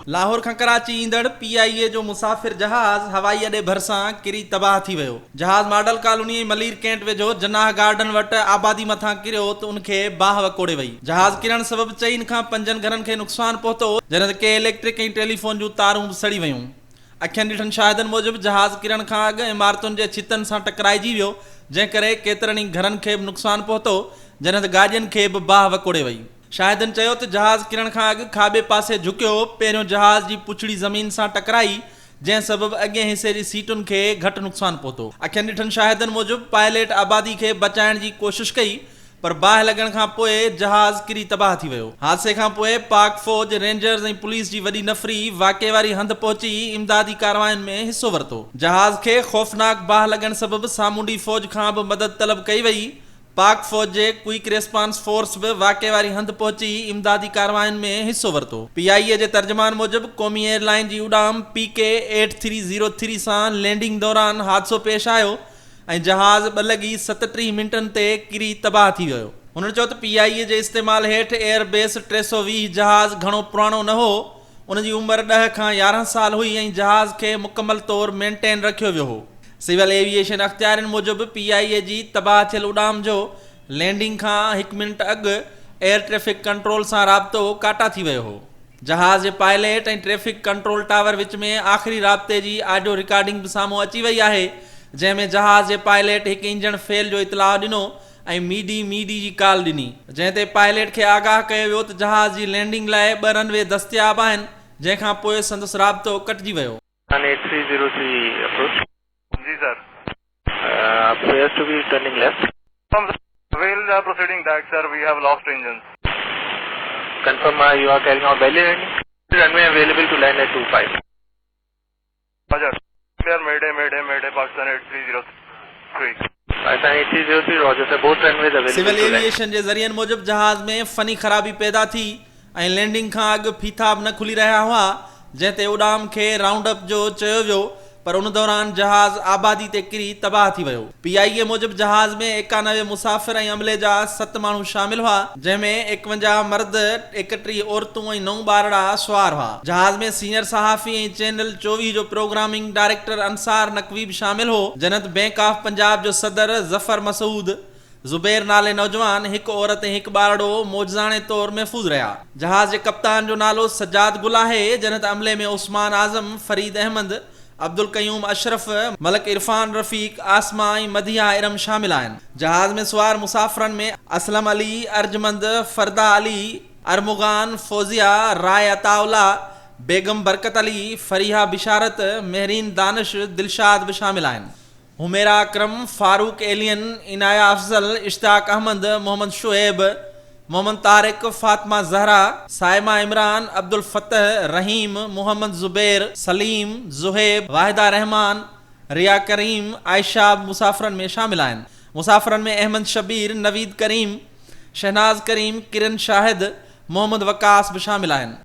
लाहौर खां कराची ईंदड़ PIA जो मुसाफ़िर जहाज़ हवाई अॾे भरिसां किरी तबाह थी वियो। जहाज़ मॉडल कॉलोनी मलीर कैंट वेझो जनाह गार्डन वटि आबादी मथां किरियो त उनखे बाह वकोड़े वई। जहाज़ किरण सबबि 4 खां 5 घरनि खे नुक़सान पहुतो, जॾहिं त के इलेक्ट्रिक ऐं टेलीफोन जूं तारूं सड़ी वयूं। अखियुनि ॾिठनि शाहिदनि मूजिबि जहाज़ किरण खां अॻु इमारतुनि जे छितनि सां टकराइजी वियो, जंहिं करे केतिरनि ई घरनि खे बि नुक़सान पहुतो, जॾहिं त गाॾियुनि खे बि बाह वकोड़े वई। शाहिदनि चयो त जहाज़ किरण खां अॻु खाॿे पासे झुकियो, पहिरियों जहाज़ जी पुछड़ी ज़मीन सां टकराई, जंहिं सबबि अॻिए हिसे जी सीटुनि खे घटि नुक़सान पहुतो। अखियुनि ॾिठनि शाहिदनि मूजिबि पायलट आबादी खे बचाइण जी कोशिश कई, पर बाहि लॻण खां पोइ जहाज़ किरी तबाह थी वियो। हादसे खां पोइ पाक फ़ौज, रेंजर्स ऐं पुलिस जी वॾी नफ़री वाक़े वारी हंधि पहुची इमदादी कार्रवायुनि में हिसो वरितो। जहाज़ खे ख़ौफ़नाक बाहि लॻण सबबि सामूंडी फ़ौज खां बि मदद तलब कई वई। पाक फ़ौज जे क्विक रिस्पांस फोर्स बि वाक़े वारी हंधि पहुची इमदादी कार्रवायुनि में हिसो वरितो। PIA जे तर्जुमान मूजिबि क़ौमी एयरलाइन जी उॾाम PK 8303 सां लैंडिंग दौरान हादसो पेश आयो ऐं जहाज़ 2:37 ते किरी तबाह थी वियो। हुननि चयो त PIA जे इस्तेमाल हेठि एयरबेस 320 जहाज़ घणो पुराणो न हो। उन जी उमिरि 10 खां 11 साल हुई ऐं जहाज़ खे मुकमल तौरु मेंटेन रखियो वियो हो। सिविल एविएशन अख़्तियारनि मूजिबि PIA जी तबाह थियल उॾाम जो लैंडिंग खां 1 मिनट अॻु एयर ट्रैफिक कंट्रोल सां राब्तो काटा थी वियो हो। जहाज़ जे पायलट ऐं ट्रैफिक कंट्रोल टावर विच में आख़िरी राब्ते जी ऑडियो रिकॉर्डिंग बि साम्हूं अची वई आहे, जंहिंमें जहाज़ जे पायलट हिकु इंजन फेल जो इतलाउ ॾिनो ऐं मीडी जी कॉल ॾिनी, जंहिं ते पायलट खे आगाह कयो वियो त जहाज़ जी लैंडिंग लाइ 2 रनवे दस्तियाब आहिनि, जंहिंखां पोइ संदसि राब्तो कटिजी वियो। 8303 approach. जी sir. Appears to be turning left. We'll proceeding that sir. We have lost engines. Confirm you are carrying out belly landing. Runway available to land at 25. Roger. Clear. Mayday. Pakistan 8303. Pakistan 8303. Roger sir. Both runways available. Civil to land. Aviation जे ज़रियनि मूजिबि जहाज़ में funny ख़राबी पैदा थी ऐं landing खां अॻु फीथा बि न खुली रहिया हुआ, जंहिं ते उॾाम खे राउंड अप जो चयो वियो, पर उन दौरान जहाज़ आबादी ते किरी तबाह थी वियो। PIA मूजिबि जहाज़ में 91 मुसाफ़िर ऐं अमले जा 7 माण्हू शामिल हुआ, जंहिंमें 51 मर्द, 31 औरतूं ऐं 9 ॿारड़ा सुवार हुआ। जहाज़ में सीनियर सहाफ़ी ऐं चैनल 24 जो प्रोग्रामिंग डायरेक्टर अंसार नकवी बि शामिल हो, जंहिं त बैंक ऑफ पंजाब जो सदर ज़फ़र मसूद, ज़ुबैर नाले नौजवान, 1 औरत ऐं 1 ॿारड़ो मौजज़ाने तौरु महफ़ूज़ रहिया। जहाज़ जे कप्तान जो नालो सज्जाद गुल आहे, जंहिं त अमले में उस्मान आज़म, फरीद अहमद, अब्दुल कयूम अशरफ, मलक इरफान रफ़ीक, आसमा ऐं मदिया इरम शामिल आहिनि। जहाज़ में सुवार मुसाफ़िरनि में असलम अली, अर्जमंद, फरदा अली, अरमुगान, फौजिया, राय अताउल्ला, बेगम बरकत अली, फरीहा बिशारत, महरीन दानिश, दिलशाद बि शामिल आहिनि। हुमेरा अकरम, फारूक एलियन, इनाया अफज़ल, इश्ताक अहमद, मोहम्मद शुएब, मोहम्मद तारिक, फातिमा ज़हरा, साइमा इमरान, अब्दुल फतह, रहीम, मोहम्मद ज़ुबैर, सलीम, ज़ुहैब, वाहिदा रहमान, रिया करीम, आयशा मुसाफ़िरनि में शामिल आहिनि। मुसाफ़िरनि में अहमद शबीर, नवीद करीम, शहनाज करीम, किरण शाहिद, मोहम्मद वकास बि शामिल आहिनि।